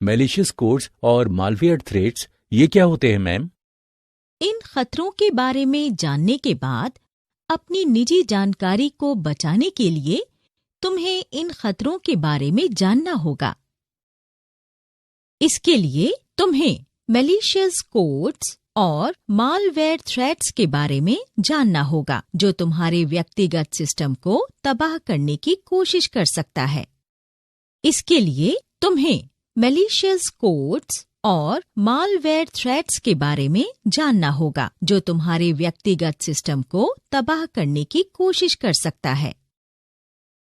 Malicious codes और malware threats ये क्या होते हैं मैम? इन खतरों के बारे में जानने के बाद अपनी निजी जानकारी को बचाने के लिए तुम्हें इन खतरों के बारे में जानना होगा। इसके लिए तुम्हें मैलिशियस कोड्स और मालवेयर थ्रेट्स के बारे में जानना होगा, जो तुम्हारे व्यक्तिगत सिस्टम को तबाह करने की कोशिश कर सकता है। इसके लिए तुम्हें मैलिशियस कोड्स और मालवेयर थ्रेट्स के बारे में जानना होगा, जो तुम्हारे व्यक्तिगत सिस्टम को तबाह करने की कोशिश कर सकता है।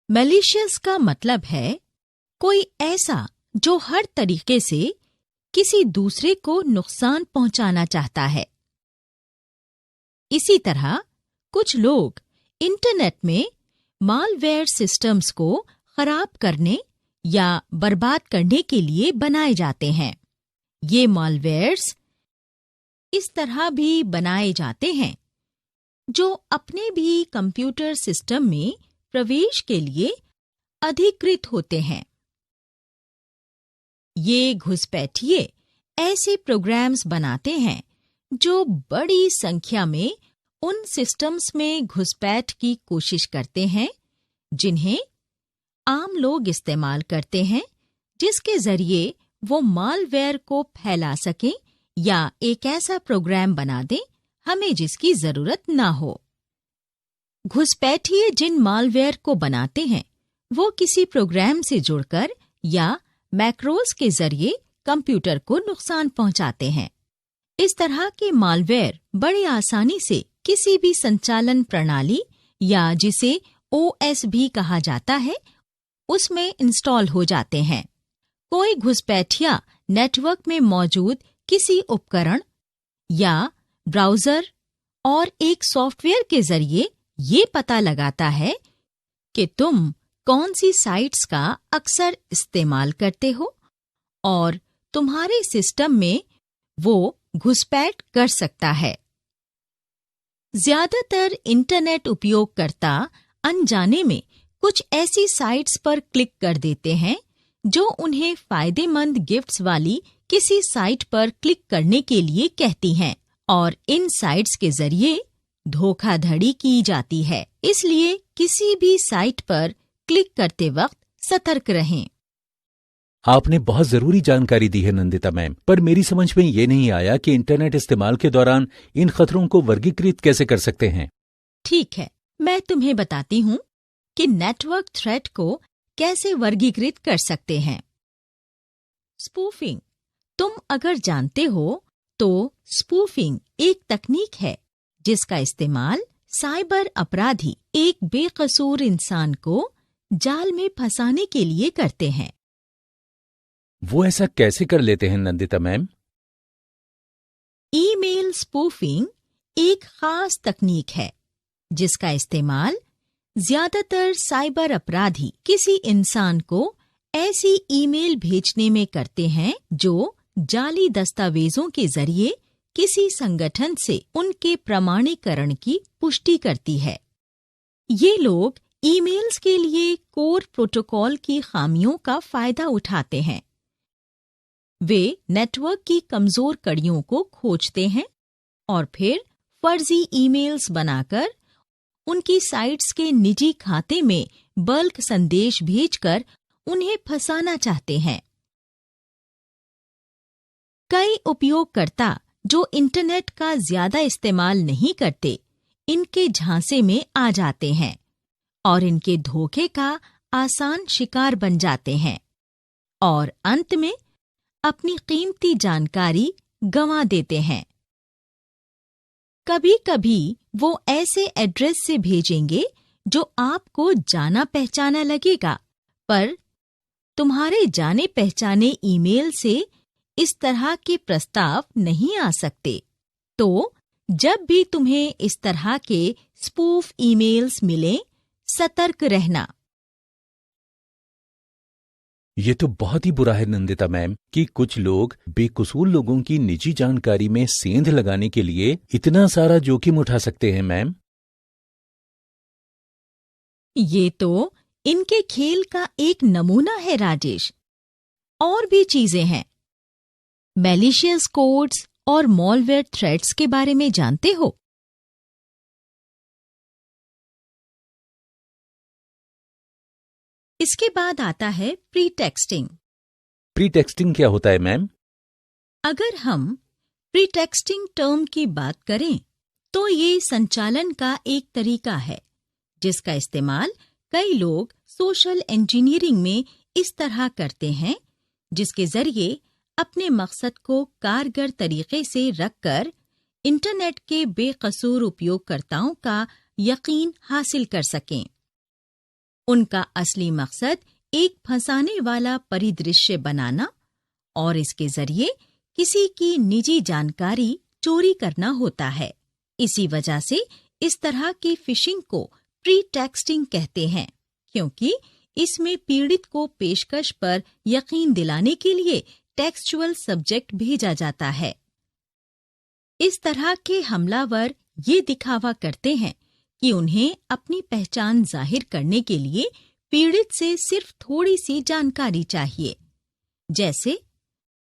मैलिशियस का मतलब है कोई ऐसा जो हर तरीके से किसी दूसरे को नुकसान पहुंचाना चाहता है। इसी तरह कुछ लोग इंटरनेट में मालवेयर सिस्टम्स को खराब करने या बर्बाद करने के लिए बनाए जाते हैं। ये मालवेयर्स इस तरह भी बनाए जाते हैं जो अपने भी कंप्यूटर सिस्टम में प्रवेश के लिए अधिकृत होते हैं। ये घुसपैठिए ऐसे प्रोग्राम्स बनाते हैं जो बड़ी संख्या में उन सिस्टम्स में घुसपैठ की कोशिश करते हैं जिन्हें आम लोग इस्तेमाल करते हैं, जिसके जरिए वो मालवेयर को फैला सकें या एक ऐसा प्रोग्राम बना दें हमें जिसकी जरूरत ना हो। घुसपैठिए जिन मालवेयर को बनाते हैं वो किसी प्रोग्राम से जुड़कर या मैक्रोस के जरिए कंप्यूटर को नुकसान पहुंचाते हैं। इस तरह के मालवेयर बड़ी आसानी से किसी भी संचालन प्रणाली या जिसे ओएस भी कहा जाता है उसमें इंस्टॉल हो जाते हैं। कोई घुसपैठिया नेटवर्क में मौजूद किसी उपकरण या ब्राउज़र और एक सॉफ्टवेयर के जरिए ये पता लगाता है कि तुम कौन सी साइट्स का अक्सर इस्तेमाल करते हो और तुम्हारे सिस्टम में वो घुसपैठ कर सकता है। ज्यादातर इंटरनेट उपयोगकर्ता अनजाने में कुछ ऐसी साइट्स पर क्लिक कर देते हैं जो उन्हें फायदेमंद गिफ्ट्स वाली किसी साइट पर क्लिक करने के लिए कहती हैं और इन साइट्स के जरिए धोखाधड़ी की जाती है। इसलिए किसी भी साइट पर क्लिक करते वक्त सतर्क रहें। आपने बहुत जरूरी जानकारी दी है नंदिता मैम, पर मेरी समझ में ये नहीं आया कि इंटरनेट इस्तेमाल के दौरान इन खतरों को वर्गीकृत कैसे कर सकते हैं। ठीक है, मैं तुम्हें बताती हूँ कि नेटवर्क थ्रेट को कैसे वर्गीकृत कर सकते हैं। स्पूफिंग, तुम अगर जानते हो तो स्पूफिंग एक तकनीक है जिसका इस्तेमाल साइबर अपराधी एक बेकसूर इंसान को जाल में फंसाने के लिए करते हैं। वो ऐसा कैसे कर लेते हैं नंदिता मैम? ईमेल स्पूफिंग एक खास तकनीक है जिसका इस्तेमाल ज्यादातर साइबर अपराधी किसी इंसान को ऐसी ईमेल भेजने में करते हैं जो जाली दस्तावेजों के जरिए किसी संगठन से उनके प्रमाणीकरण की पुष्टि करती है। ये लोग ईमेल्स के लिए कोर प्रोटोकॉल की खामियों का फायदा उठाते हैं। वे नेटवर्क की कमजोर कड़ियों को खोजते हैं और फिर फर्जी ईमेल्स बनाकर उनकी साइट्स के निजी खाते में बल्क संदेश भेजकर उन्हें फंसाना चाहते हैं। कई उपयोगकर्ता जो इंटरनेट का ज्यादा इस्तेमाल नहीं करते, इनके झांसे में आ जाते हैं और इनके धोखे का आसान शिकार बन जाते हैं और अंत में अपनी कीमती जानकारी गंवा देते हैं। कभी कभी वो ऐसे एड्रेस से भेजेंगे जो आपको जाना पहचाना लगेगा, पर तुम्हारे जाने पहचाने ईमेल से इस तरह के प्रस्ताव नहीं आ सकते। तो जब भी तुम्हें इस तरह के स्पूफ ईमेल्स मिलें, सतर्क रहना। ये तो बहुत ही बुरा है नंदिता मैम कि कुछ लोग बेकसूर लोगों की निजी जानकारी में सेंध लगाने के लिए इतना सारा जोखिम उठा सकते हैं मैम। ये तो इनके खेल का एक नमूना है राजेश। और भी चीजें हैं। मैलिशियस कोड्स और मॉलवेयर थ्रेड्स के बारे में जानते हो? इसके बाद आता है प्री टेक्सटिंग। प्री टेक्सटिंग क्या होता है मैम? अगर हम प्री टेक्सटिंग टर्म की बात करें तो ये संचालन का एक तरीका है जिसका इस्तेमाल कई लोग सोशल इंजीनियरिंग में इस तरह करते हैं जिसके जरिए अपने मकसद को कारगर तरीके से रखकर इंटरनेट के बेकसूर उपयोगकर्ताओं का यकीन हासिल कर सकें। उनका असली मकसद एक फंसाने वाला परिदृश्य बनाना और इसके जरिए किसी की निजी जानकारी चोरी करना होता है। इसी वजह से इस तरह की फिशिंग को प्री टेक्सटिंग कहते हैं, क्योंकि इसमें पीड़ित को पेशकश पर यकीन दिलाने के लिए टेक्सचुअल सब्जेक्ट भेजा जाता है। इस तरह के हमलावर ये दिखावा करते हैं कि उन्हें अपनी पहचान जाहिर करने के लिए पीड़ित से सिर्फ थोड़ी सी जानकारी चाहिए। जैसे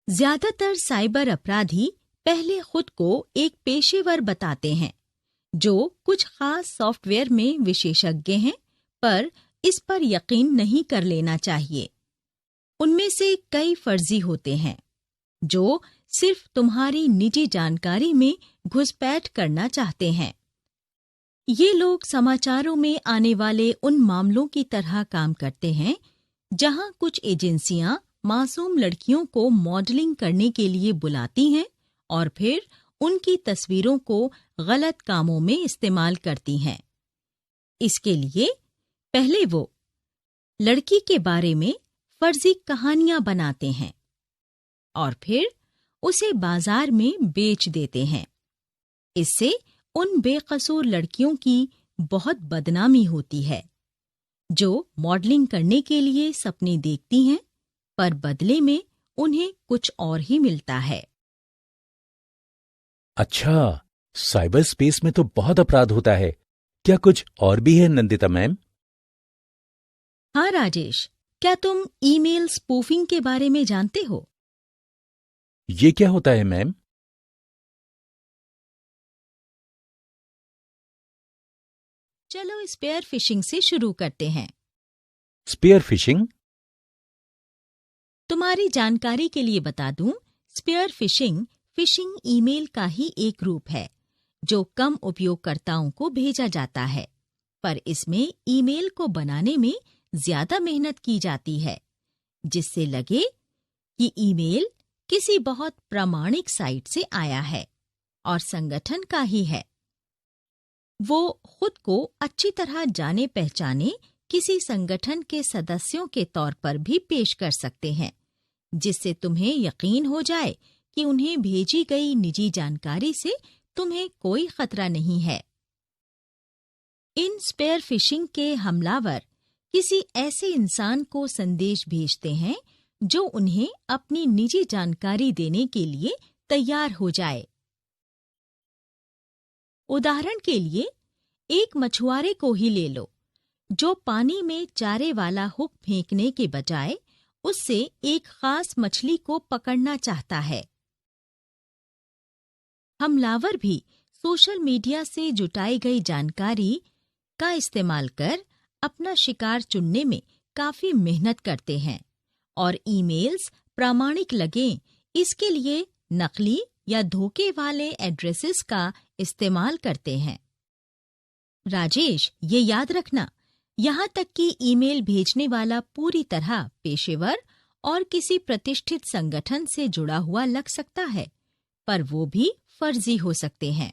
ज्यादातर साइबर अपराधी पहले खुद को एक पेशेवर बताते हैं जो कुछ खास सॉफ्टवेयर में विशेषज्ञ हैं, पर इस पर यकीन नहीं कर लेना चाहिए। उनमें से कई फर्जी होते हैं जो सिर्फ तुम्हारी निजी जानकारी में घुसपैठ करना चाहते हैं। ये लोग समाचारों में आने वाले उन मामलों की तरह काम करते हैं जहां कुछ एजेंसियां मासूम लड़कियों को मॉडलिंग करने के लिए बुलाती हैं और फिर उनकी तस्वीरों को गलत कामों में इस्तेमाल करती हैं। इसके लिए पहले वो लड़की के बारे में फर्जी कहानियां बनाते हैं और फिर उसे बाजार में बेच देते हैं। इससे उन बेकसूर लड़कियों की बहुत बदनामी होती है जो मॉडलिंग करने के लिए सपने देखती हैं, पर बदले में उन्हें कुछ और ही मिलता है। अच्छा, साइबर स्पेस में तो बहुत अपराध होता है। क्या कुछ और भी है नंदिता मैम? हाँ राजेश, क्या तुम ईमेल स्पूफिंग के बारे में जानते हो? ये क्या होता है मैम? चलो स्पेयर फिशिंग से शुरू करते हैं। Spear fishing? तुम्हारी जानकारी के लिए बता दूं, स्पेयर फिशिंग फिशिंग ईमेल का ही एक रूप है जो कम उपयोगकर्ताओं को भेजा जाता है, पर इसमें ईमेल को बनाने में ज्यादा मेहनत की जाती है जिससे लगे कि ईमेल किसी बहुत प्रामाणिक साइट से आया है और संगठन का ही है। वो खुद को अच्छी तरह जाने पहचाने किसी संगठन के सदस्यों के तौर पर भी पेश कर सकते हैं, जिससे तुम्हें यकीन हो जाए कि उन्हें भेजी गई निजी जानकारी से तुम्हें कोई खतरा नहीं है। इन स्पेयर फिशिंग के हमलावर किसी ऐसे इंसान को संदेश भेजते हैं जो उन्हें अपनी निजी जानकारी देने के लिए तैयार हो जाए। उदाहरण के लिए एक मछुआरे को ही ले लो जो पानी में चारे वाला हुक फेंकने के बजाय उससे एक खास मछली को पकड़ना चाहता है। हमलावर भी सोशल मीडिया से जुटाई गई जानकारी का इस्तेमाल कर अपना शिकार चुनने में काफी मेहनत करते हैं और ईमेल्स प्रामाणिक लगें इसके लिए नकली या धोखे वाले एड्रेसेस का इस्तेमाल करते हैं। राजेश, ये याद रखना, यहाँ तक कि ईमेल भेजने वाला पूरी तरह पेशेवर और किसी प्रतिष्ठित संगठन से जुड़ा हुआ लग सकता है, पर वो भी फर्जी हो सकते हैं।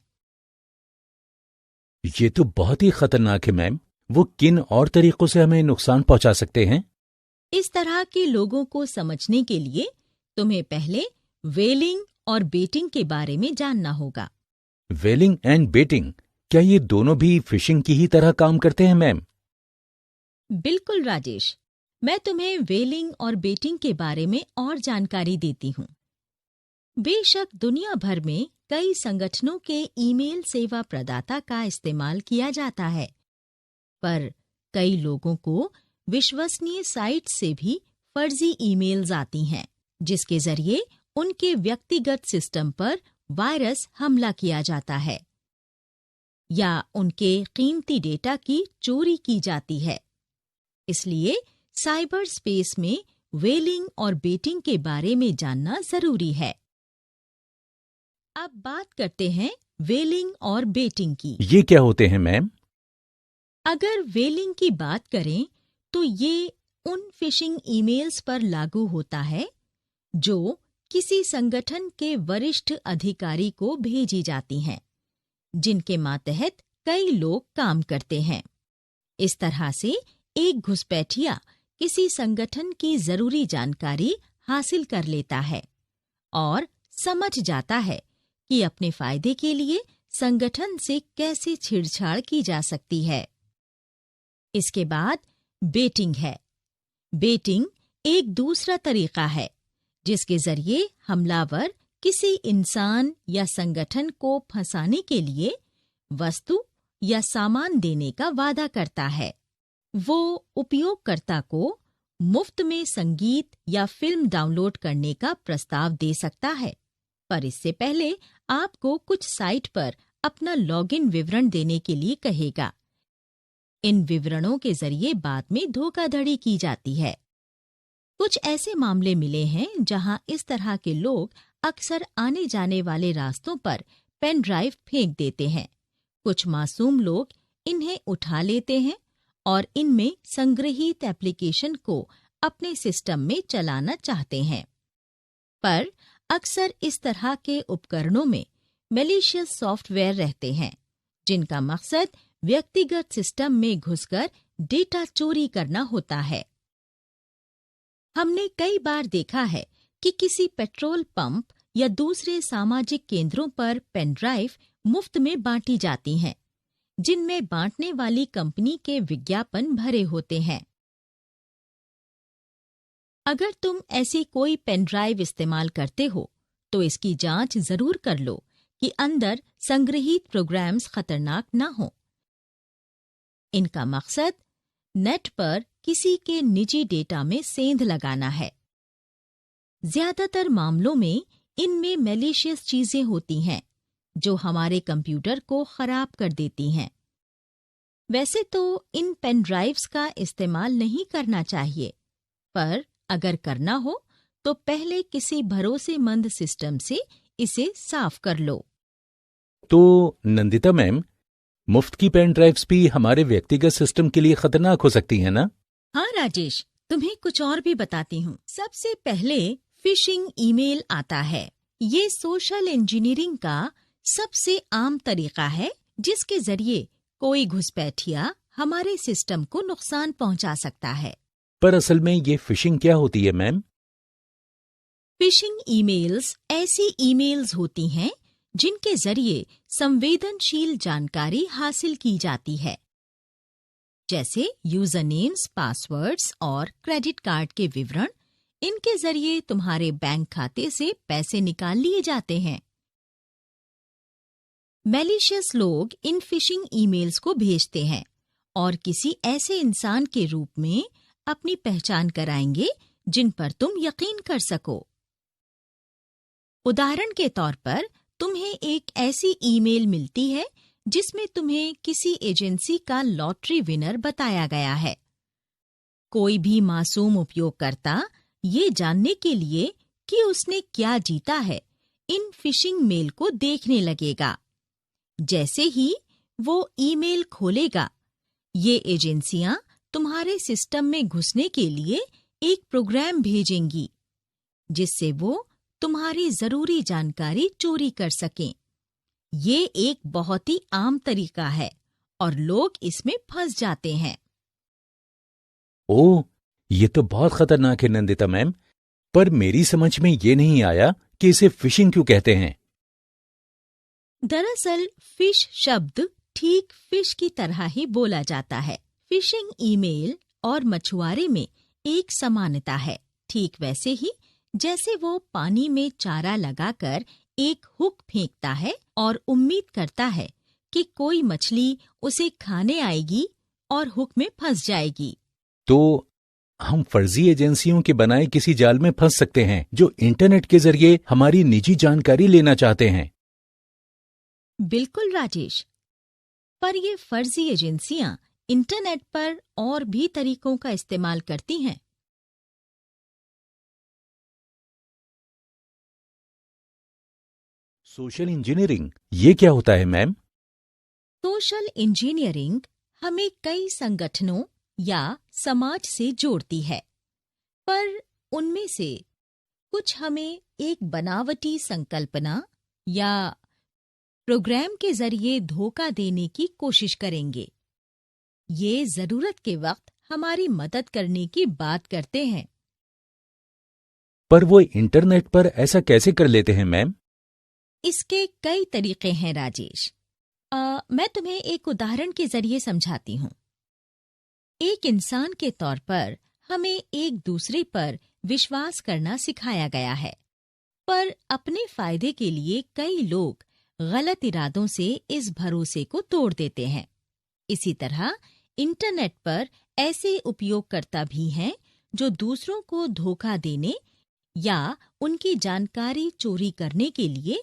ये तो बहुत ही खतरनाक है मैम। वो किन और तरीकों से हमें नुकसान पहुंचा सकते हैं? इस तरह के लोगों को समझने के लिए तुम्हें पहले वेलिंग और बेटिंग के बारे में जानना होगा। वेलिंग एंड बेटिंग, क्या ये दोनों भी फिशिंग की ही तरह काम करते हैं मैम? बिल्कुल राजेश, मैं तुम्हें वेलिंग और बेटिंग के बारे में और जानकारी देती हूँ। बेशक दुनिया भर में कई संगठनों के ईमेल सेवा प्रदाता का इस्तेमाल किया जाता है, पर कई लोगों को विश्वसनीय साइट से भी फर्जी ईमेल्स आती हैं, जिसके जरिए उनके व्यक्तिगत सिस्टम पर वायरस हमला किया जाता है या उनके कीमती डेटा की चोरी की जाती है। इसलिए साइबर स्पेस में व्हेलिंग और बेटिंग के बारे में जानना जरूरी है। अब बात करते हैं व्हेलिंग और बेटिंग की। ये क्या होते हैं मैम? अगर व्हेलिंग की बात करें तो ये उन फिशिंग ईमेल्स पर लागू होता है जो किसी संगठन के वरिष्ठ अधिकारी को भेजी जाती हैं, जिनके मातहत कई लोग काम करते हैं। इस तरह से एक घुसपैठिया किसी संगठन की जरूरी जानकारी हासिल कर लेता है और समझ जाता है कि अपने फायदे के लिए संगठन से कैसे छेड़छाड़ की जा सकती है। इसके बाद बेटिंग है। बेटिंग एक दूसरा तरीका है जिसके जरिए हमलावर किसी इंसान या संगठन को फंसाने के लिए वस्तु या सामान देने का वादा करता है। वो उपयोगकर्ता को मुफ्त में संगीत या फिल्म डाउनलोड करने का प्रस्ताव दे सकता है, पर इससे पहले आपको कुछ साइट पर अपना लॉगिन विवरण देने के लिए कहेगा। इन विवरणों के जरिए बाद में धोखाधड़ी की जाती है। कुछ ऐसे मामले मिले हैं जहां इस तरह के लोग अक्सर आने जाने वाले रास्तों पर पेन ड्राइव फेंक देते हैं। कुछ मासूम लोग इन्हें उठा लेते हैं और इनमें संग्रहीत एप्लीकेशन को अपने सिस्टम में चलाना चाहते हैं। पर अक्सर इस तरह के उपकरणों में मैलिशियस सॉफ्टवेयर रहते हैं, जिनका मकसद व्यक्तिगत सिस्टम में घुसकर डेटा चोरी करना होता है। हमने कई बार देखा है कि किसी पेट्रोल पंप या दूसरे सामाजिक केंद्रों पर पेन ड्राइव मुफ्त में बांटी जाती हैं, जिनमें बांटने वाली कंपनी के विज्ञापन भरे होते हैं। अगर तुम ऐसी कोई पेन ड्राइव इस्तेमाल करते हो तो इसकी जांच जरूर कर लो कि अंदर संग्रहीत प्रोग्राम्स खतरनाक न हो। इनका मकसद नेट पर किसी के निजी डेटा में सेंध लगाना है। ज्यादातर मामलों में इनमें मैलिशियस चीजें होती हैं जो हमारे कंप्यूटर को खराब कर देती हैं। वैसे तो इन पेन ड्राइव्स का इस्तेमाल नहीं करना चाहिए, पर अगर करना हो तो पहले किसी भरोसेमंद सिस्टम से इसे साफ कर लो। तो नंदिता मैम, मुफ्त की पेन ड्राइव्स भी हमारे व्यक्तिगत सिस्टम के लिए खतरनाक हो सकती है ना? हाँ राजेश, तुम्हें कुछ और भी बताती हूँ। सबसे पहले फिशिंग ईमेल आता है। ये सोशल इंजीनियरिंग का सबसे आम तरीका है जिसके जरिए कोई घुसपैठिया हमारे सिस्टम को नुकसान पहुंचा सकता है। पर असल में ये फिशिंग क्या होती है मैम? फिशिंग ईमेल्स ऐसी ईमेल्स होती हैं जिनके जरिए संवेदनशील जानकारी हासिल की जाती है, जैसे यूजर नेम्स, पासवर्ड्स और क्रेडिट कार्ड के विवरण। इनके जरिए तुम्हारे बैंक खाते से पैसे निकाल लिए जाते हैं। मैलिशियस लोग इन फिशिंग ईमेल्स को भेजते हैं और किसी ऐसे इंसान के रूप में अपनी पहचान कराएंगे जिन पर तुम यकीन कर सको। उदाहरण के तौर पर तुम्हें एक ऐसी ईमेल मिलती है जिसमें तुम्हें किसी एजेंसी का लॉटरी विनर बताया गया है। कोई भी मासूम उपयोगकर्ता ये जानने के लिए कि उसने क्या जीता है, इन फिशिंग मेल को देखने लगेगा। जैसे ही वो ईमेल खोलेगा, ये एजेंसियां तुम्हारे सिस्टम में घुसने के लिए एक प्रोग्राम भेजेंगी, जिससे वो तुम्हारी जरूरी जानकारी चोरी कर सकें। ये एक बहुत ही आम तरीका है और लोग इसमें फंस जाते हैं। ओह, ये तो बहुत खतरनाक है नंदिता मैम। पर मेरी समझ में ये नहीं आया कि इसे फिशिंग क्यों कहते हैं। दरअसल फिश शब्द ठीक फिश की तरह ही बोला जाता है। फिशिंग ईमेल और मछुआरे में एक समानता है, ठीक वैसे ही जैसे वो पानी में चारा लगाकर एक हुक फेंकता है और उम्मीद करता है कि कोई मछली उसे खाने आएगी और हुक में फंस जाएगी। तो हम फर्जी एजेंसियों के बनाए किसी जाल में फंस सकते हैं जो इंटरनेट के जरिए हमारी निजी जानकारी लेना चाहते हैं। बिल्कुल राजेश, पर ये फर्जी एजेंसियां इंटरनेट पर और भी तरीकों का इस्तेमाल करती हैं। सोशल इंजीनियरिंग, ये क्या होता है मैम? सोशल इंजीनियरिंग हमें कई संगठनों या समाज से जोड़ती है, पर उनमें से कुछ हमें एक बनावटी संकल्पना या प्रोग्राम के जरिए धोखा देने की कोशिश करेंगे। ये जरूरत के वक्त हमारी मदद करने की बात करते हैं। पर वो इंटरनेट पर ऐसा कैसे कर लेते हैं मैम? इसके कई तरीके हैं राजेश। मैं तुम्हें एक उदाहरण के जरिए समझाती हूँ। एक इंसान के तौर पर हमें एक दूसरे पर विश्वास करना सिखाया गया है, पर अपने फायदे के लिए कई लोग गलत इरादों से इस भरोसे को तोड़ देते हैं। इसी तरह इंटरनेट पर ऐसे उपयोगकर्ता भी हैं जो दूसरों को धोखा देने या उनकी जानकारी चोरी करने के लिए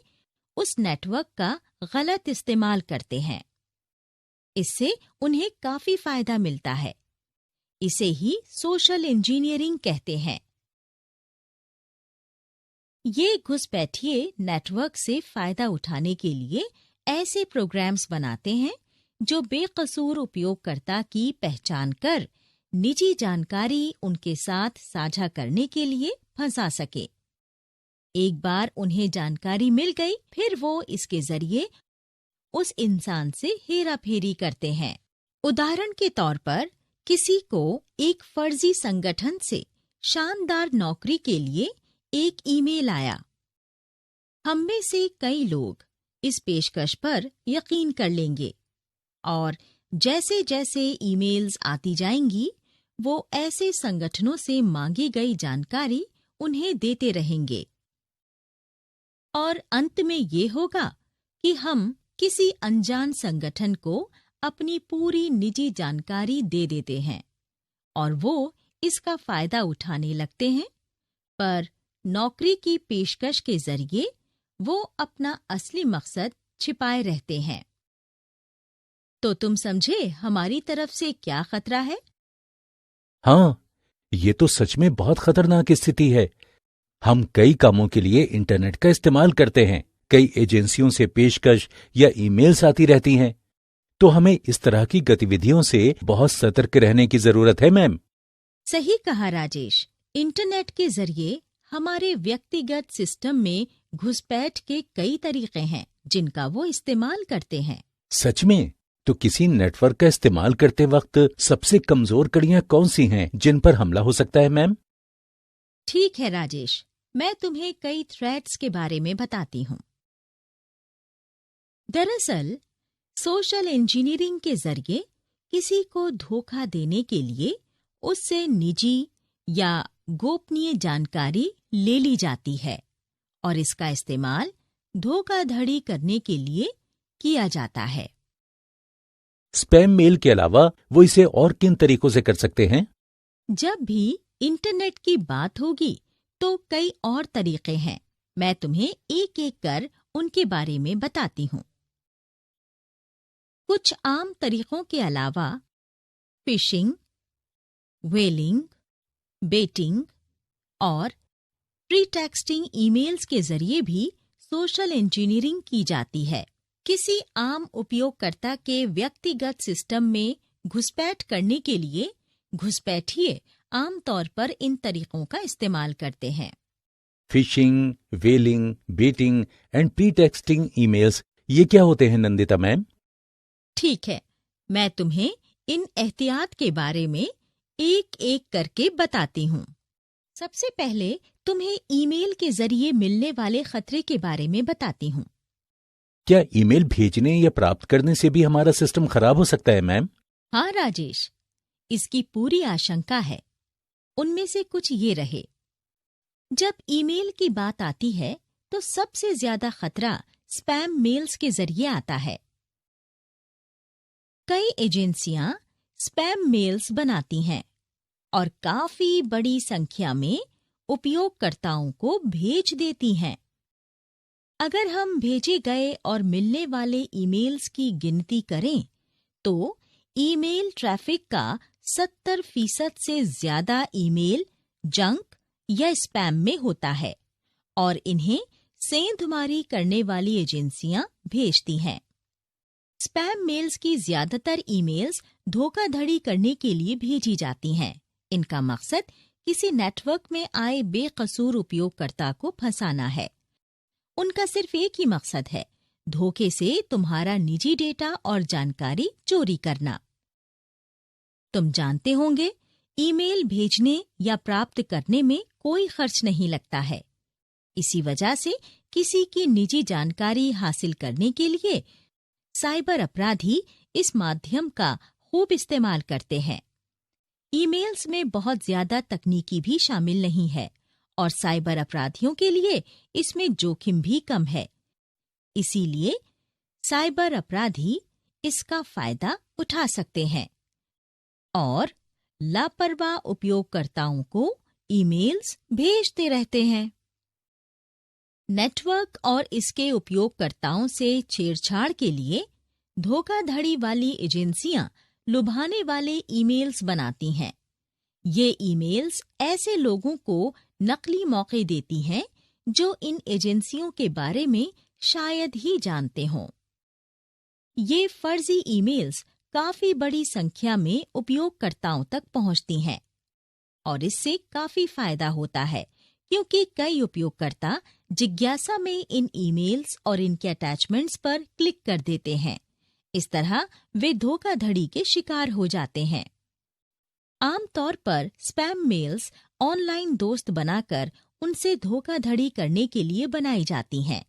उस नेटवर्क का गलत इस्तेमाल करते हैं। इससे उन्हें काफी फायदा मिलता है। इसे ही सोशल इंजीनियरिंग कहते हैं। ये घुसपैठिए नेटवर्क से फायदा उठाने के लिए ऐसे प्रोग्राम्स बनाते हैं जो बेकसूर उपयोगकर्ता की पहचान कर निजी जानकारी उनके साथ साझा करने के लिए फंसा सके। एक बार उन्हें जानकारी मिल गई, फिर वो इसके जरिए उस इंसान से हेराफेरी करते हैं। उदाहरण के तौर पर किसी को एक फर्जी संगठन से शानदार नौकरी के लिए एक ईमेल आया। हम में से कई लोग इस पेशकश पर यकीन कर लेंगे और जैसे जैसे ईमेल्स आती जाएंगी, वो ऐसे संगठनों से मांगी गई जानकारी उन्हें देते रहेंगे और अंत में ये होगा कि हम किसी अनजान संगठन को अपनी पूरी निजी जानकारी दे देते हैं और वो इसका फायदा उठाने लगते हैं, पर नौकरी की पेशकश के जरिए वो अपना असली मकसद छिपाए रहते हैं। तो तुम समझे हमारी तरफ से क्या खतरा है? हाँ, ये तो सच में बहुत खतरनाक स्थिति है। हम कई कामों के लिए इंटरनेट का इस्तेमाल करते हैं। कई एजेंसियों से पेशकश या ईमेल्स आती रहती हैं, तो हमें इस तरह की गतिविधियों से बहुत सतर्क रहने की जरूरत है मैम। सही कहा राजेश। इंटरनेट के जरिए हमारे व्यक्तिगत सिस्टम में घुसपैठ के कई तरीके हैं जिनका वो इस्तेमाल करते हैं। सच में? तो किसी नेटवर्क का इस्तेमाल करते वक्त सबसे कमजोर कड़ियां कौन सी हैं जिन पर हमला हो सकता है मैम? ठीक है राजेश, मैं तुम्हें कई थ्रेट्स के बारे में बताती हूँ। दरअसल सोशल इंजीनियरिंग के जरिए किसी को धोखा देने के लिए उससे निजी या गोपनीय जानकारी ले ली जाती है और इसका इस्तेमाल धोखाधड़ी करने के लिए किया जाता है। स्पैम मेल के अलावा वो इसे और किन तरीकों से कर सकते हैं? जब भी इंटरनेट की बात होगी तो कई और तरीके हैं। मैं तुम्हें एक एक कर उनके बारे में बताती हूँ। कुछ आम तरीकों के अलावा फिशिंग, व्हेलिंग, बेटिंग और प्रीटेक्स्टिंग ईमेल्स के जरिए भी सोशल इंजीनियरिंग की जाती है। किसी आम उपयोगकर्ता के व्यक्तिगत सिस्टम में घुसपैठ करने के लिए घुसपैठिए आमतौर पर इन तरीकों का इस्तेमाल करते हैं। Phishing, whaling, baiting and pretexting emails, ये क्या होते हैं नंदिता मैम? ठीक है, मैं तुम्हें इन एहतियात के बारे में एक एक करके बताती हूँ। सबसे पहले तुम्हें ईमेल के जरिए मिलने वाले खतरे के बारे में बताती हूँ। क्या ईमेल भेजने या प्राप्त करने से भी हमारा सिस्टम खराब हो सकता है मैम? हाँ राजेश, इसकी पूरी आशंका है। उनमें से कुछ ये रहे। जब ईमेल की बात आती है तो सबसे ज्यादा खतरा स्पैम मेल्स के जरिए आता है। कई एजेंसियां स्पैम मेल्स बनाती हैं और काफी बड़ी संख्या में उपयोगकर्ताओं को भेज देती हैं। अगर हम भेजे गए और मिलने वाले ईमेल्स की गिनती करें तो ईमेल ट्रैफिक का 70% से ज्यादा ईमेल जंक या स्पैम में होता है और इन्हें सेंधमारी करने वाली एजेंसियां भेजती हैं। स्पैम मेल्स की ज्यादातर ईमेल्स धोखाधड़ी करने के लिए भेजी जाती हैं। इनका मकसद किसी नेटवर्क में आए बेकसूर उपयोगकर्ता को फंसाना है। उनका सिर्फ एक ही मकसद है, धोखे से तुम्हारा निजी डेटा और जानकारी चोरी करना। तुम जानते होंगे, ईमेल भेजने या प्राप्त करने में कोई खर्च नहीं लगता है। इसी वजह से किसी की निजी जानकारी हासिल करने के लिए साइबर अपराधी इस माध्यम का खूब इस्तेमाल करते हैं। ईमेल्स में बहुत ज्यादा तकनीकी भी शामिल नहीं है और साइबर अपराधियों के लिए इसमें जोखिम भी कम है। इसीलिए साइबर अपराधी इसका फायदा उठा सकते हैं और लापरवाह उपयोगकर्ताओं को ईमेल्स भेजते रहते हैं। नेटवर्क और इसके उपयोगकर्ताओं से छेड़छाड़ के लिए धोखाधड़ी वाली एजेंसियां लुभाने वाले ईमेल्स बनाती हैं। ये ईमेल्स ऐसे लोगों को नकली मौके देती हैं जो इन एजेंसियों के बारे में शायद ही जानते हों। ये फर्जी ईमेल्स काफी बड़ी संख्या में उपयोगकर्ताओं तक पहुंचती हैं और इससे काफी फायदा होता है क्योंकि कई उपयोगकर्ता जिज्ञासा में इन ईमेल्स और इनके अटैचमेंट्स पर क्लिक कर देते हैं। इस तरह वे धोखाधड़ी के शिकार हो जाते हैं। आमतौर पर स्पैम मेल्स ऑनलाइन दोस्त बनाकर उनसे धोखाधड़ी करने के लिए बनाई जाती हैं।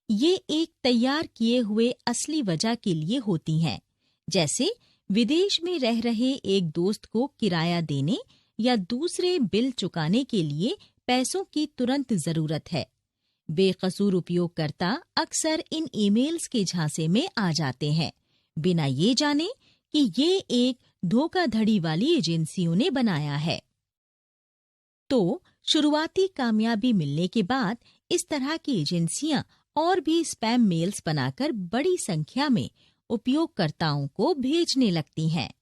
ये एक तैयार किए हुए असली वजह के लिए होती हैं, जैसे विदेश में रह रहे एक दोस्त को किराया देने या दूसरे बिल चुकाने के लिए पैसों की तुरंत जरूरत है। बेकसूर उपयोगकर्ता अक्सर इन ईमेल्स के झांसे में आ जाते हैं, बिना ये जाने कि ये एक धोखाधड़ी वाली एजेंसियों ने बनाया है। तो शुरुआती कामयाबी मिलने के बाद इस तरह की एजेंसियां और भी स्पैम मेल्स बनाकर बड़ी संख्या में उपयोगकर्ताओं को भेजने लगती हैं।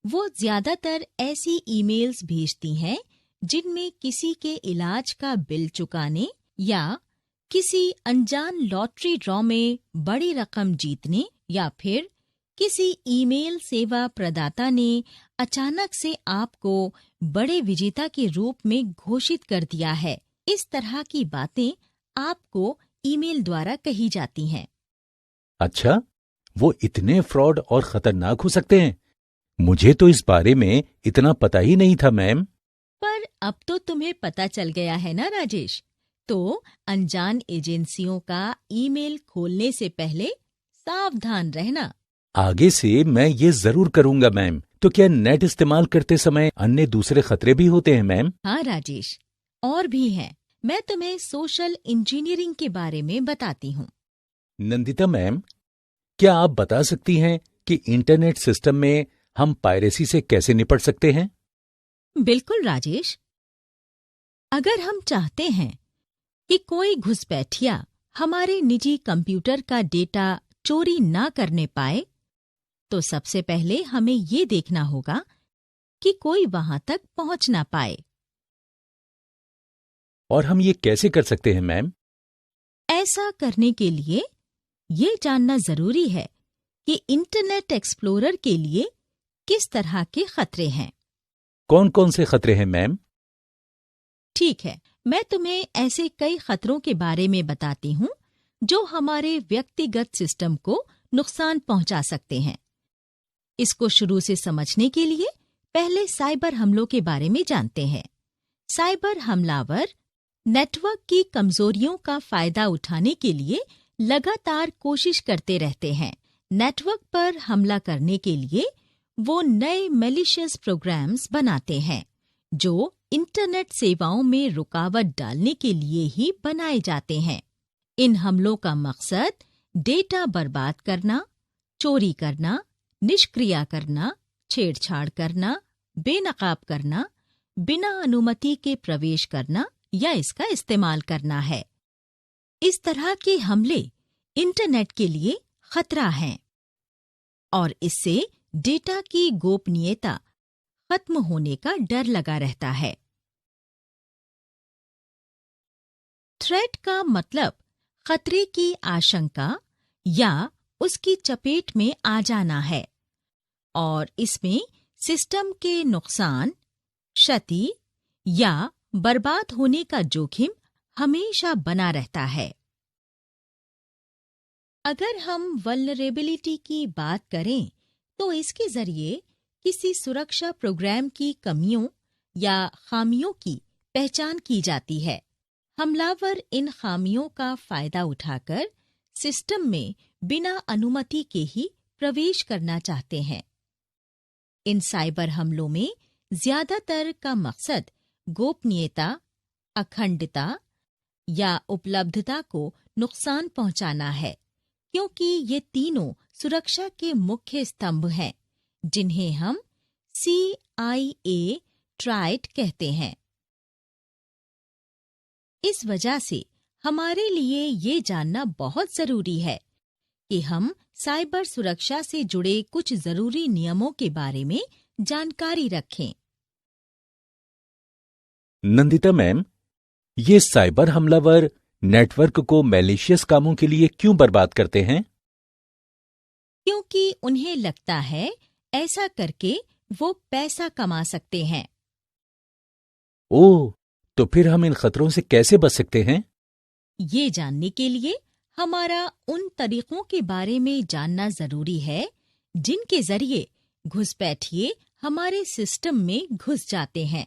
वो ज्यादातर ऐसी ईमेल्स भेजती हैं जिनमें किसी के इलाज का बिल चुकाने या किसी अनजान लॉटरी ड्रॉ में बड़ी रकम जीतने या फिर किसी ईमेल सेवा प्रदाता ने अचानक से आपको बड़े विजेता के रूप में घोषित कर दिया है, इस तरह की बातें आपको ईमेल द्वारा कही जाती हैं। अच्छा, वो इतने फ्रॉड और खतरनाक हो सकते हैं? मुझे तो इस बारे में इतना पता ही नहीं था मैम। पर अब तो तुम्हें पता चल गया है ना राजेश। तो अनजान एजेंसियों का ईमेल खोलने से पहले सावधान रहना। आगे से मैं ये जरूर करूंगा मैम। तो क्या नेट इस्तेमाल करते समय अन्य दूसरे खतरे भी होते हैं मैम? हाँ राजेश, और भी हैं। मैं तुम्हें सोशल इंजीनियरिंग के बारे में बताती हूँ। नंदिता मैम, क्या आप बता सकती हैं कि इंटरनेट सिस्टम में हम पायरेसी से कैसे निपट सकते हैं? बिल्कुल राजेश। अगर हम चाहते हैं कि कोई घुसपैठिया हमारे निजी कंप्यूटर का डेटा चोरी ना करने पाए, तो सबसे पहले हमें ये देखना होगा कि कोई वहां तक पहुंच ना पाए। और हम ये कैसे कर सकते हैं मैम? ऐसा करने के लिए ये जानना जरूरी है कि इंटरनेट एक्सप्लोरर के लिए किस तरह के खतरे हैं। कौन कौन से खतरे हैं मैम? ठीक है, मैं तुम्हें ऐसे कई खतरों के बारे में बताती हूँ जो हमारे व्यक्तिगत सिस्टम को नुकसान पहुंचा सकते हैं। इसको शुरू से समझने के लिए पहले साइबर हमलों के बारे में जानते हैं। साइबर हमलावर नेटवर्क की कमजोरियों का फायदा उठाने के लिए लगातार कोशिश करते रहते हैं। नेटवर्क पर हमला करने के लिए वो नए मैलिशियस प्रोग्राम्स बनाते हैं जो इंटरनेट सेवाओं में रुकावट डालने के लिए ही बनाए जाते हैं। इन हमलों का मकसद डेटा बर्बाद करना, चोरी करना, निष्क्रिय करना, छेड़छाड़ करना, बेनकाब करना, बिना अनुमति के प्रवेश करना या इसका इस्तेमाल करना है। इस तरह के हमले इंटरनेट के लिए खतरा हैं और इससे डेटा की गोपनीयता खत्म होने का डर लगा रहता है। थ्रेट का मतलब खतरे की आशंका या उसकी चपेट में आ जाना है और इसमें सिस्टम के नुकसान, क्षति या बर्बाद होने का जोखिम हमेशा बना रहता है। अगर हम वल्नरेबिलिटी की बात करें तो इसके जरिए किसी सुरक्षा प्रोग्राम की कमियों या खामियों की पहचान की जाती है। हमलावर इन खामियों का फायदा उठाकर सिस्टम में बिना अनुमति के ही प्रवेश करना चाहते हैं। इन साइबर हमलों में ज्यादातर का मकसद गोपनीयता, अखंडता या उपलब्धता को नुकसान पहुंचाना है, क्योंकि ये तीनों सुरक्षा के मुख्य स्तंभ हैं, जिन्हें हम CIA ट्राइड कहते हैं। इस वजह से हमारे लिए ये जानना बहुत जरूरी है कि हम साइबर सुरक्षा से जुड़े कुछ जरूरी नियमों के बारे में जानकारी रखें। नंदिता मैम, ये साइबर हमलावर नेटवर्क को मैलिशियस कामों के लिए क्यों बर्बाद करते हैं? क्योंकि उन्हें लगता है ऐसा करके वो पैसा कमा सकते हैं। ओह, तो फिर हम इन खतरों से कैसे बच सकते हैं? ये जानने के लिए हमारा उन तरीकों के बारे में जानना जरूरी है जिनके जरिए घुसपैठिए हमारे सिस्टम में घुस जाते हैं।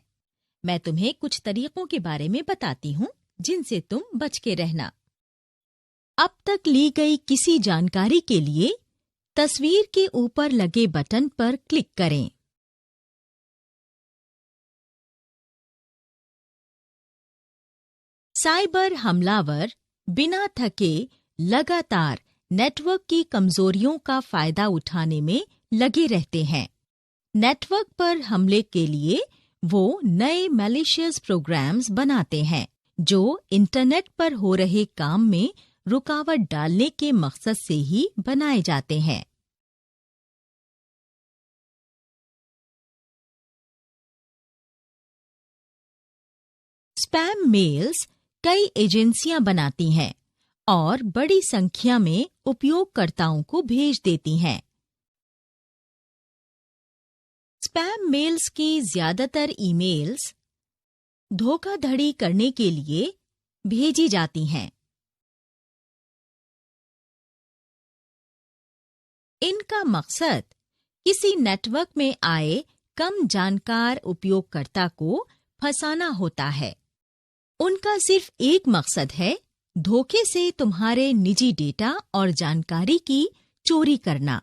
मैं तुम्हें कुछ तरीकों के बारे में बताती हूँ जिनसे तुम बच के रहना। अब तक ली गई किसी जानकारी के लिए तस्वीर के ऊपर लगे बटन पर क्लिक करें। साइबर हमलावर बिना थके लगातार नेटवर्क की कमजोरियों का फायदा उठाने में लगे रहते हैं। नेटवर्क पर हमले के लिए वो नए मैलिशियस प्रोग्राम्स बनाते हैं जो इंटरनेट पर हो रहे काम में रुकावट डालने के मकसद से ही बनाए जाते हैं। स्पैम मेल्स कई एजेंसियां बनाती हैं और बड़ी संख्या में उपयोगकर्ताओं को भेज देती हैं। स्पैम मेल्स की ज्यादातर ईमेल्स धोखाधड़ी करने के लिए भेजी जाती हैं। इनका मकसद किसी नेटवर्क में आए कम जानकार उपयोगकर्ता को फंसाना होता है। उनका सिर्फ एक मकसद है, धोखे से तुम्हारे निजी डेटा और जानकारी की चोरी करना।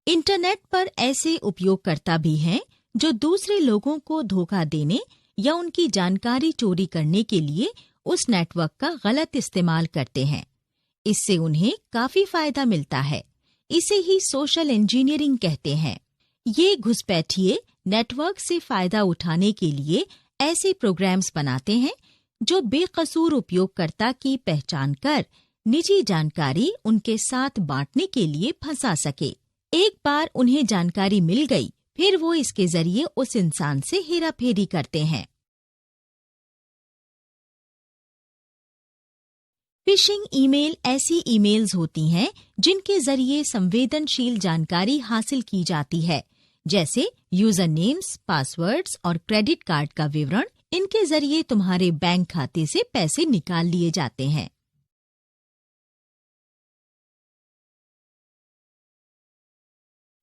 इंटरनेट पर ऐसे उपयोगकर्ता भी हैं जो दूसरे लोगों को धोखा देने या उनकी जानकारी चोरी करने के लिए उस नेटवर्क का गलत इस्तेमाल करते हैं। इससे उन्हें काफी फायदा मिलता है। इसे ही सोशल इंजीनियरिंग कहते हैं। ये घुसपैठिए नेटवर्क से फायदा उठाने के लिए ऐसे प्रोग्राम्स बनाते हैं जो बेकसूर उपयोगकर्ता की पहचान कर निजी जानकारी उनके साथ बांटने के लिए फंसा सके। एक बार उन्हें जानकारी मिल गई, फिर वो इसके जरिए उस इंसान से हेराफेरी करते हैं। फिशिंग ईमेल ऐसी ईमेल्स होती हैं जिनके जरिए संवेदनशील जानकारी हासिल की जाती है, जैसे यूजर नेम्स, पासवर्ड्स और क्रेडिट कार्ड का विवरण। इनके जरिए तुम्हारे बैंक खाते से पैसे निकाल लिए जाते हैं।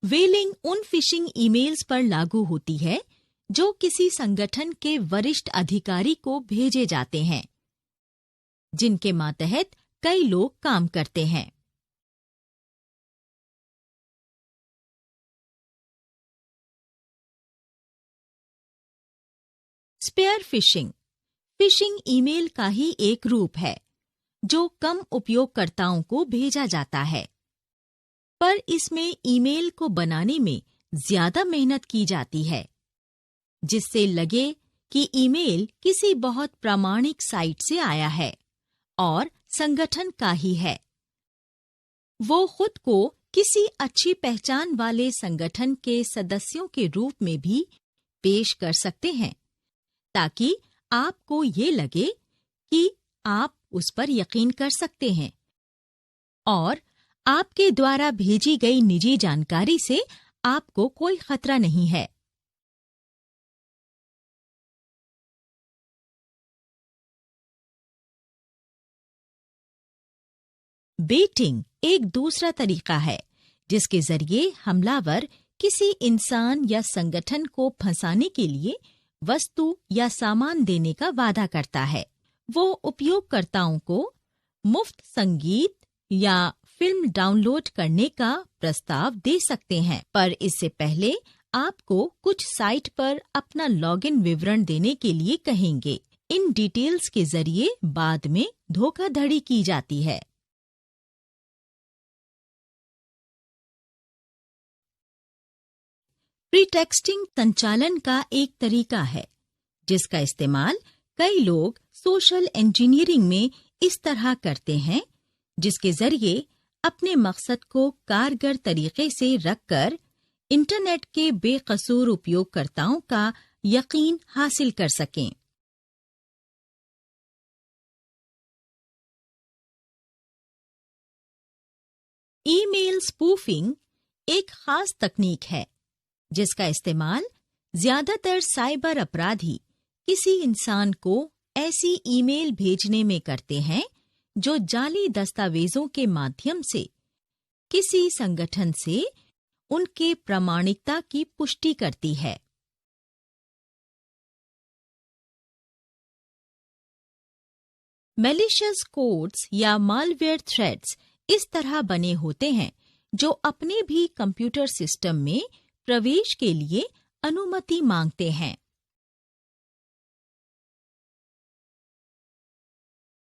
वेलिंग उन फिशिंग ईमेल्स पर लागू होती है जो किसी संगठन के वरिष्ठ अधिकारी को भेजे जाते हैं, जिनके मातहत कई लोग काम करते हैं। स्पेयर फिशिंग फिशिंग ईमेल का ही एक रूप है जो कम उपयोगकर्ताओं को भेजा जाता है। पर इसमें ईमेल को बनाने में ज्यादा मेहनत की जाती है, जिससे लगे कि ईमेल किसी बहुत प्रामाणिक साइट से आया है और संगठन का ही है। वो खुद को किसी अच्छी पहचान वाले संगठन के सदस्यों के रूप में भी पेश कर सकते हैं, ताकि आपको ये लगे कि आप उस पर यकीन कर सकते हैं और आपके द्वारा भेजी गई निजी जानकारी से आपको कोई खतरा नहीं है। बेटिंग एक दूसरा तरीका है जिसके जरिए हमलावर किसी इंसान या संगठन को फंसाने के लिए वस्तु या सामान देने का वादा करता है। वो उपयोगकर्ताओं को मुफ्त संगीत या फिल्म डाउनलोड करने का प्रस्ताव दे सकते हैं, पर इससे पहले आपको कुछ साइट पर अपना लॉगिन विवरण देने के लिए कहेंगे। इन डिटेल्स के जरिए बाद में धोखाधड़ी की जाती है। प्रीटेक्स्टिंग संचालन का एक तरीका है जिसका इस्तेमाल कई लोग सोशल इंजीनियरिंग में इस तरह करते हैं, जिसके जरिए अपने मकसद को कारगर तरीके से रखकर इंटरनेट के बेकसूर उपयोगकर्ताओं का यकीन हासिल कर सकें। ईमेल स्पूफिंग एक खास तकनीक है जिसका इस्तेमाल ज्यादातर साइबर अपराधी किसी इंसान को ऐसी ईमेल भेजने में करते हैं जो जाली दस्तावेजों के माध्यम से किसी संगठन से उनके प्रामाणिकता की पुष्टि करती है। मैलिशियस कोड्स या मालवेयर थ्रेड्स इस तरह बने होते हैं जो अपने भी कंप्यूटर सिस्टम में प्रवेश के लिए अनुमति मांगते हैं।